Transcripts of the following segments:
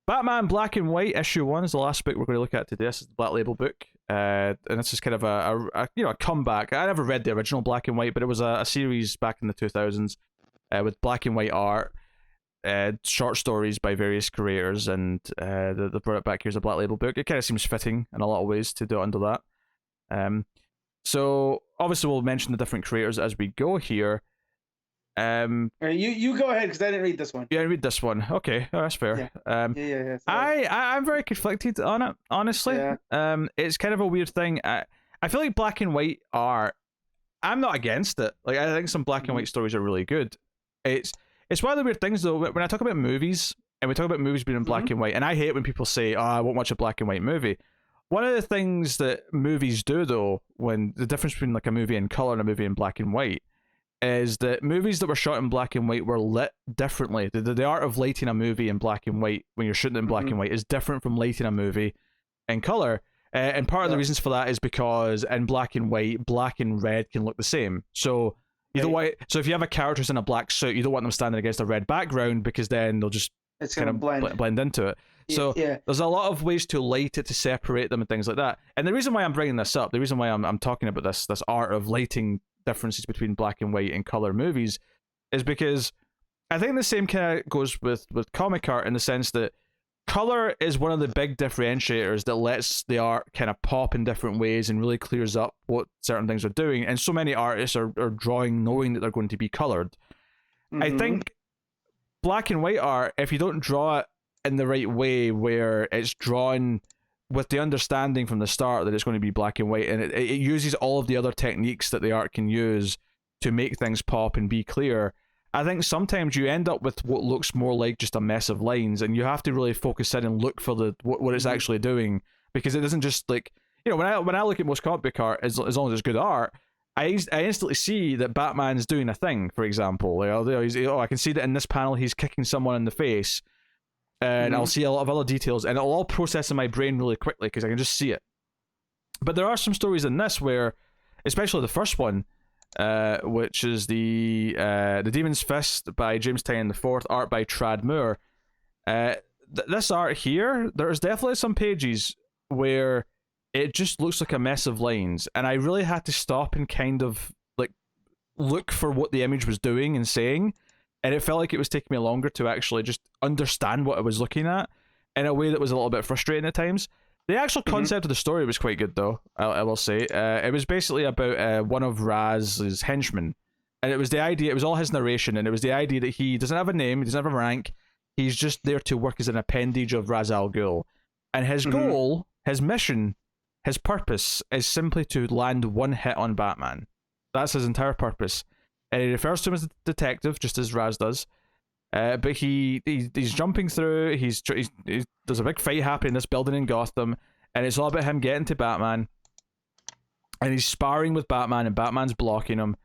Batman Black and White issue 1 is the last book we're going to look at today. This is the Black Label book, and this is kind of a comeback. I never read the original Black and White, but it was a series back in the 2000s with black and white art, short stories by various creators, and they brought it back here as a Black Label book. It kind of seems fitting in a lot of ways to do it under that. So obviously we'll mention the different creators as we go here. All right, you go ahead, because I didn't read this one. Yeah, I read this one. Okay, that's fair. Yeah. I'm very conflicted on it, honestly. Yeah. It's kind of a weird thing. I feel like black and white art, I'm not against it. Like, I think some black and white stories are really good. It's one of the weird things, though, when I talk about movies, and we talk about movies being in black and white, and I hate when people say, I won't watch a black and white movie. One of the things that movies do, though, when the difference between like a movie in color and a movie in black and white, is that movies that were shot in black and white were lit differently. The art of lighting a movie in black and white when you're shooting in black and white is different from lighting a movie in color. And part of the reasons for that is because in black and white, black and red can look the same. So you don't want. So if you have a character in a black suit, you don't want them standing against a red background, because then they'll just kind of blend into it. So there's a lot of ways to light it to separate them and things like that. And the reason why I'm bringing this up, the reason why I'm talking about this art of lighting differences between black and white and color movies, is because I think the same kind of goes with comic art, in the sense that color is one of the big differentiators that lets the art kind of pop in different ways and really clears up what certain things are doing. And so many artists are drawing knowing that they're going to be colored. I think black and white art, if you don't draw it in the right way, where it's drawn with the understanding from the start that it's going to be black and white, and it uses all of the other techniques that the art can use to make things pop and be clear, I think sometimes you end up with what looks more like just a mess of lines, and you have to really focus in and look for what it's actually doing, because it isn't just like, when I look at most comic book art, as long as it's good art, I instantly see that Batman's doing a thing. For example, I can see that in this panel he's kicking someone in the face. And I'll see a lot of other details, and it'll all process in my brain really quickly because I can just see it. But there are some stories in this where, especially the first one, which is the Demon's Fist by James Tyne IV, art by Trad Moore. This art here, there's definitely some pages where it just looks like a mess of lines, and I really had to stop and kind of like look for what the image was doing and saying. And it felt like it was taking me longer to actually just understand what I was looking at, in a way that was a little bit frustrating at times. The actual concept of the story was quite good, though, I will say. It was basically about one of Raz's henchmen. And it was the idea, it was all his narration, and it was the idea that he doesn't have a name, he doesn't have a rank, he's just there to work as an appendage of Ra's al Ghul. And his goal, his mission, his purpose is simply to land one hit on Batman. That's his entire purpose. And he refers to him as a detective, just as Raz does. But he's jumping through. There's a big fight happening in this building in Gotham, and it's all about him getting to Batman. And he's sparring with Batman, and Batman's blocking him.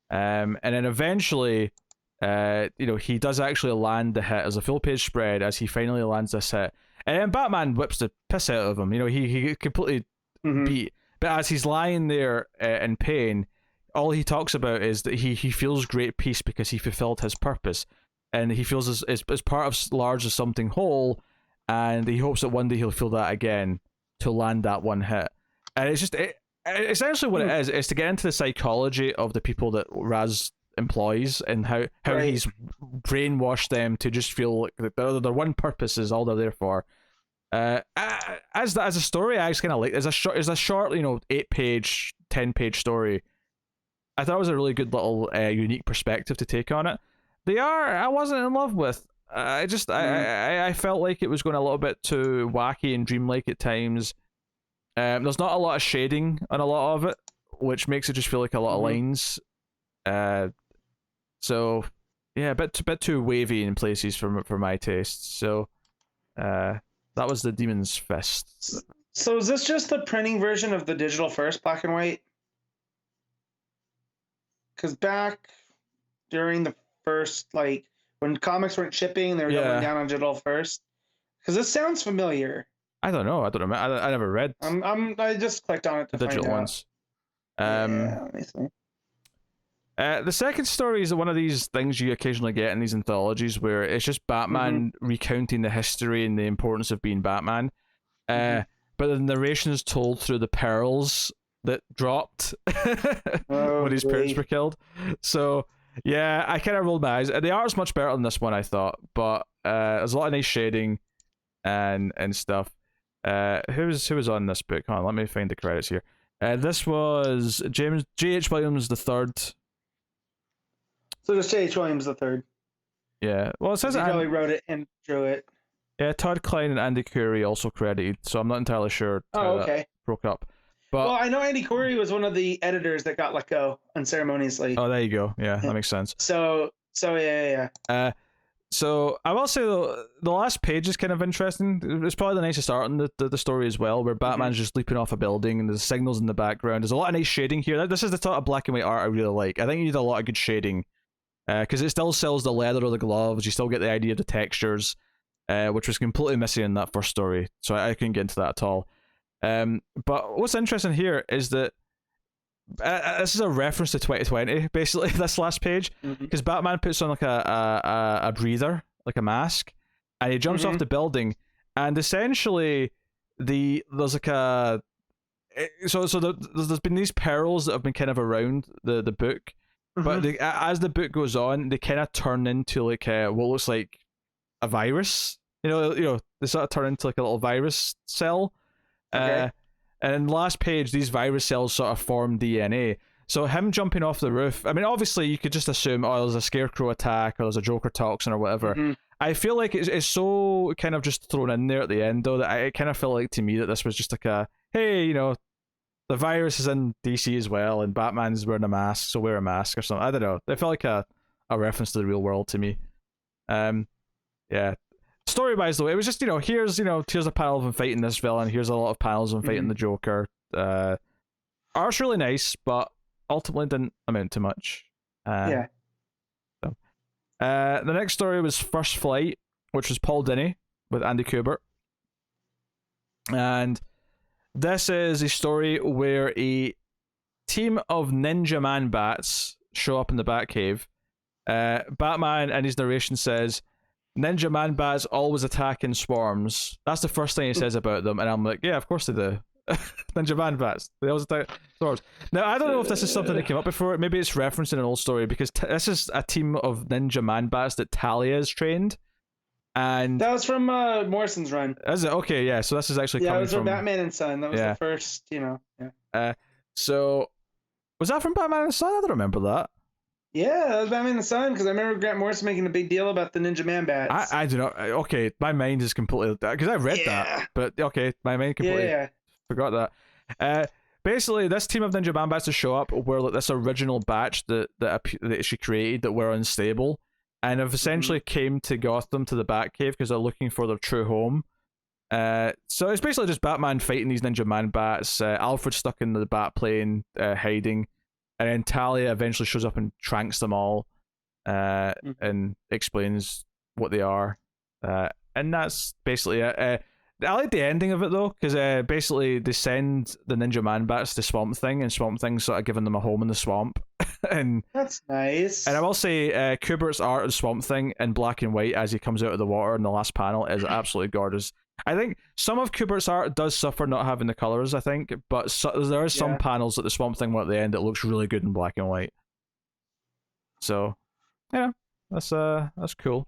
And then eventually, he does actually land the hit as a full page spread as he finally lands this hit. And then Batman whips the piss out of him. He completely beat. But as he's lying there in pain, all he talks about is that he feels great peace because he fulfilled his purpose, and he feels as part of large as something whole, and he hopes that one day he'll feel that again to land that one hit. And it's just essentially what it is to get into the psychology of the people that Raz employs, and how he's brainwashed them to just feel like their one purpose is all they're there for. As a story, I just kind of like as a short 8-page, 10-page story. I thought it was a really good little unique perspective to take on it. The art I wasn't in love with. I felt like it was going a little bit too wacky and dreamlike at times. There's not a lot of shading on a lot of it, which makes it just feel like a lot of lines. So yeah, a bit too wavy in places for my taste. So that was the Demon's Fist. So is this just the printing version of the digital first black and white? Because back during the first, when comics weren't shipping, they were going down on digital first. Because this sounds familiar. I don't know. I never read. I just clicked on it to the digital find ones. Let me see. The second story is one of these things you occasionally get in these anthologies where it's just Batman recounting the history and the importance of being Batman. But the narration is told through the perils that dropped when his parents were killed. So yeah, I kind of rolled my eyes. The art's much better than this one, I thought, but there's a lot of nice shading and stuff. Who was on this book? Hold on, let me find the credits here. This was James J.H. Williams the third. So just J.H. Williams the third. Yeah, well, it says he probably wrote it and drew it. Yeah, Todd Klein and Andy Curry also credited, so I'm not entirely sure how that broke up. But, well, I know Andy Curry was one of the editors that got let go unceremoniously. Oh, there you go. Yeah, that makes sense. So yeah. So I will say though, the last page is kind of interesting. It's probably the nicest art in the story as well, where Batman's just leaping off a building and there's signals in the background. There's a lot of nice shading here. This is the type of black and white art I really like. I think you need a lot of good shading, because it still sells the leather or the gloves. You still get the idea of the textures. Which was completely missing in that first story, so I couldn't get into that at all. But what's interesting here is that this is a reference to 2020, basically, this last page, because Batman puts on like a breather, like a mask, and he jumps off the building, and essentially there's like a there's been these perils that have been kind of around the book, but as the book goes on, they kind of turn into like what looks like a virus. You know, they sort of turn into like a little virus cell. And in the last page, these virus cells sort of form DNA. So him jumping off the roof, I mean, obviously you could just assume, oh, there's a scarecrow attack or there's a Joker toxin or whatever. I feel like it's so kind of just thrown in there at the end, though, that I kind of felt like to me that this was just like a, hey, you know, the virus is in DC as well and Batman's wearing a mask, so wear a mask or something. I don't know. It felt like a reference to the real world to me. Yeah. Story-wise, though, it was just, here's a panel of him fighting this villain. Here's a lot of panels of him fighting the Joker. Art's really nice, but ultimately didn't amount to much. The next story was First Flight, which was Paul Dini with Andy Kubert. And this is a story where a team of ninja man-bats show up in the Batcave. Batman, in his narration, says, ninja man-bats always attack in swarms. That's the first thing he says about them, and I'm like, yeah, of course they do. Ninja man-bats. They always attack swarms. Now, I don't know if this is something that came up before. Maybe it's referenced in an old story, because this is a team of ninja man-bats that Talia has trained. And that was from Morrison's run. Is it? Okay, yeah. So this is actually coming it was from Batman and Son. That was the first, So, was that from Batman and Son? I don't remember that. Yeah, that was Batman and Son, because I remember Grant Morrison making a big deal about the Ninja Man-Bats. I do not. Okay, my mind is completely... Because I read that, but okay, my mind completely forgot that. Basically, this team of Ninja Man-Bats to show up were like this original batch that she created that were unstable, and have essentially came to Gotham, to the Batcave, because they're looking for their true home. So it's basically just Batman fighting these Ninja Man-Bats, Alfred stuck in the Batplane, hiding, and then Talia eventually shows up and tranks them all, and explains what they are. And that's basically it. I like the ending of it, though, because basically they send the Ninja Man-Bats to Swamp Thing, and Swamp Thing's sort of giving them a home in the swamp. And that's nice. And I will say, Kubert's art of Swamp Thing in black and white as he comes out of the water in the last panel is absolutely gorgeous. I think some of Kubert's art does suffer not having the colors, I think, but there are some panels at the Swamp Thing at the end that looks really good in black and white. So, yeah, that's cool.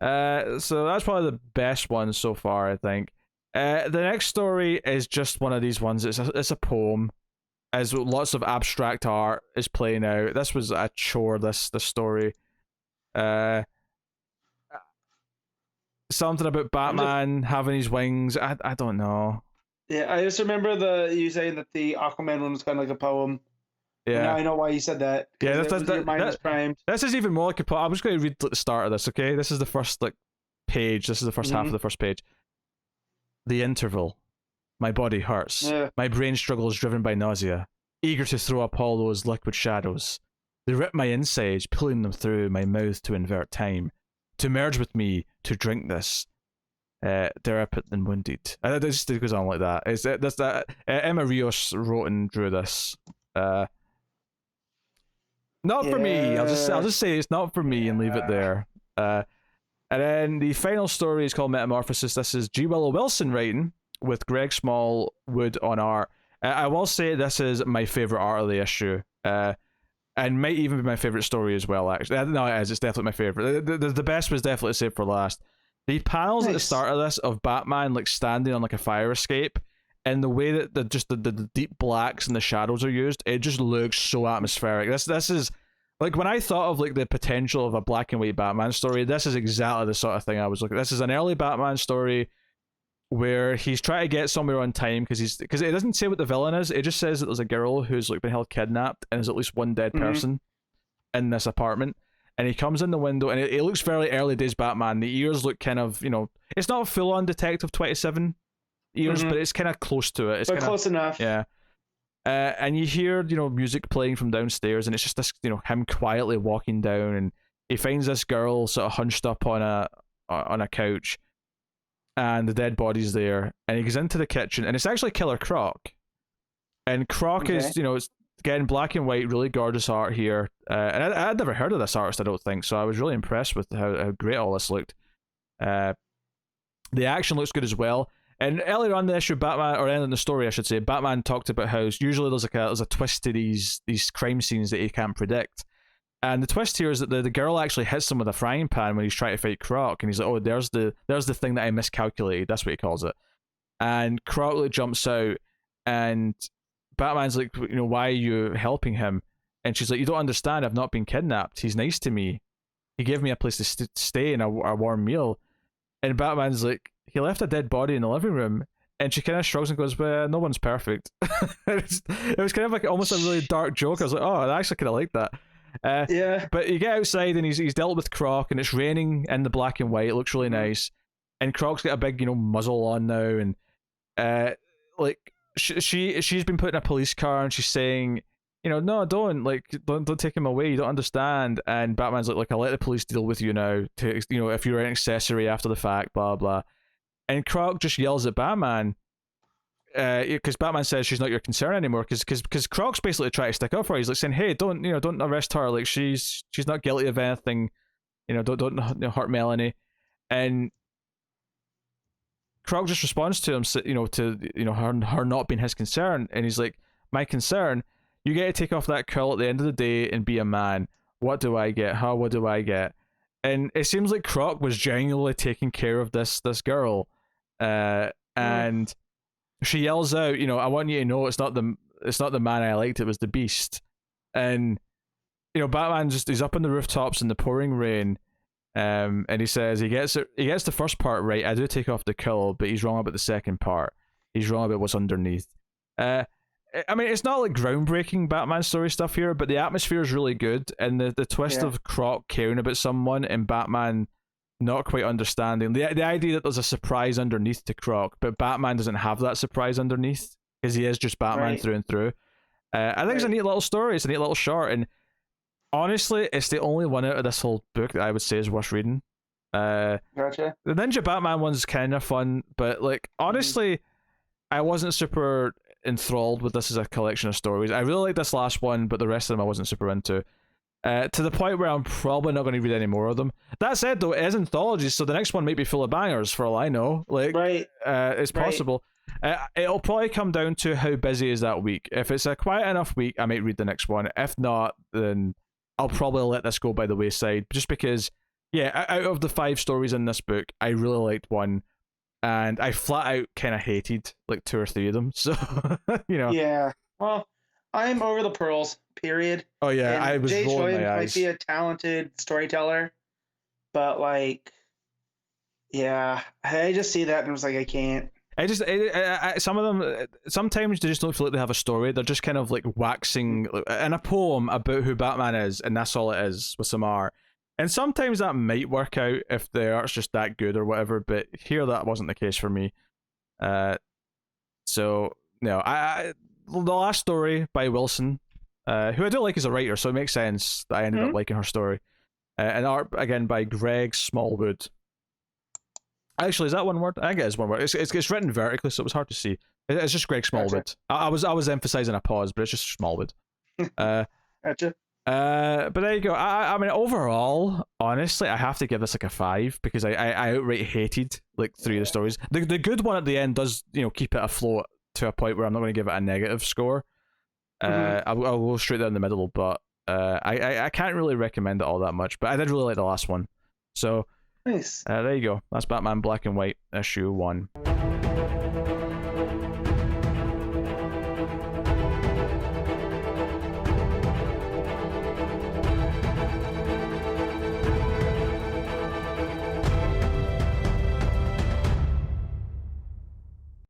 So that's probably the best one so far, I think. The next story is just one of these ones. It's a poem, as lots of abstract art is playing out. This was a chore. This story. Something about Batman having his wings. I don't know. Yeah, I just remember you saying that the Aquaman one was kind of like a poem. Yeah, now I know why you said that. Yeah, your mind was primed. This is even more like a poem. I'm just going to read the start of this. Okay, this is the first page. This is the first half of the first page. The interval. My body hurts. Yeah. My brain struggles, driven by nausea. Eager to throw up all those liquid shadows. They rip my insides, pulling them through my mouth to invert time. To merge with me, to drink this. Derapit and wounded. It just goes on like that. Emma Rios wrote and drew this. Not for me. I'll Yeah. just say it's not for me and leave it there. And then the final story is called Metamorphosis. This is G. Willow Wilson writing with Greg Smallwood on art. I will say this is my favorite art of the issue. And might even be my favorite story as well, actually. No, it is. It's definitely my favorite. The best was definitely saved for last. The panels at the start of this of Batman like standing on like a fire escape, and the way that the deep blacks and the shadows are used, it just looks so atmospheric. This is like when I thought of like the potential of a black and white Batman story, this is exactly the sort of thing I was looking at. This is an early Batman story where he's trying to get somewhere on time because it doesn't say what the villain is. It just says that there's a girl who's like been held kidnapped and there's at least one dead person in this apartment. And he comes in the window and it looks very early days Batman. The ears look kind of, it's not full on Detective 27 ears, but it's kind of close to it. It's but kinda, close enough. Yeah. And you hear, music playing from downstairs, and it's just this, him quietly walking down, and he finds this girl sort of hunched up on a couch, and the dead body's there, and he goes into the kitchen, and it's actually Killer Croc, and Croc is, it's again black and white, really gorgeous art here, and I'd never heard of this artist, I don't think, so I was really impressed with how great all this looked. The action looks good as well. And earlier on in the issue, Batman, or in the story, I should say, Batman talked about how usually there's a twist to these crime scenes that he can't predict. And the twist here is that the girl actually hits him with a frying pan when he's trying to fight Croc, and he's like, "Oh, there's the thing that I miscalculated." That's what he calls it. And Croc like jumps out, and Batman's like, "Why are you helping him?" And she's like, "You don't understand. I've not been kidnapped. He's nice to me. He gave me a place to stay and a warm meal." And Batman's like, "He left a dead body in the living room," and she kind of shrugs and goes, "Well, no one's perfect." It was kind of like almost a really dark joke. I was like, "Oh, I actually kind of like that." Yeah. But you get outside and he's dealt with Croc, and it's raining in the black and white. It looks really nice, and Croc's got a big muzzle on now, and like she's been put in a police car, and she's saying, "No, don't take him away. You don't understand." And Batman's like, "Look, I'll let the police deal with you now. To if you're an accessory after the fact, blah blah." And Croc just yells at Batman, because Batman says she's not your concern anymore. Because Croc's basically trying to stick up for her. He's like saying, "Hey, don't arrest her. Like she's not guilty of anything. Don't hurt Melanie." And Croc just responds to him, her not being his concern, and he's like, "My concern. You get to take off that cowl at the end of the day and be a man. What do I get? What do I get?" And it seems like Croc was genuinely taking care of this girl, and she yells out, "I want you to know it's not the man I liked. It was the beast." And Batman he's up on the rooftops in the pouring rain, and he says he gets the first part right. I do take off the cowl, but he's wrong about the second part. He's wrong about what's underneath. I mean, it's not like groundbreaking Batman story stuff here, but the atmosphere is really good, and the twist of Croc caring about someone and Batman not quite understanding the idea that there's a surprise underneath to Croc, but Batman doesn't have that surprise underneath because he is just Batman through and through. I think it's a neat little story. It's a neat little short, and honestly, it's the only one out of this whole book that I would say is worth reading. Gotcha. The Ninja Batman one's kind of fun, but like honestly, I wasn't super enthralled with this as a collection of stories. I really like this last one, but the rest of them I wasn't super into. To the point where I'm probably not going to read any more of them. That said, though, it is anthologies, so the next one might be full of bangers for all I know. Like, it's possible. It'll probably come down to how busy is that week. If it's a quiet enough week, I might read the next one. If not, then I'll probably let this go by the wayside, just because, out of the 5 stories in this book, I really liked one, and I flat out kind of hated like 2 or 3 of them. So, Yeah. Well, I'm over the pearls. Period. Oh yeah, and I was Jay rolling Choi my eyes. Might be a talented storyteller, but like, I just see that and I was like, I can't. Some of them, sometimes they just don't feel like they have a story. They're just kind of like waxing in a poem about who Batman is, and that's all it is with some art. And sometimes that might work out if the art's just that good or whatever, but here that wasn't the case for me. So, no, the last story by Wilson, who I do like as a writer, so it makes sense that I ended up liking her story. And art, again, by Greg Smallwood. Actually, is that one word? I think it is one word. It's written vertically, so it was hard to see. It's just Greg Smallwood. Gotcha. I was emphasizing a pause, but it's just Smallwood. Gotcha. But there you go. I mean, overall, honestly, I have to give this like a 5 because I outright hated like 3 of the stories. The good one at the end does keep it afloat to a point where I'm not going to give it a negative score. I'll go straight down the middle, but I can't really recommend it all that much. But I did really like the last one. So Nice. there you go. That's Batman Black and White issue 1.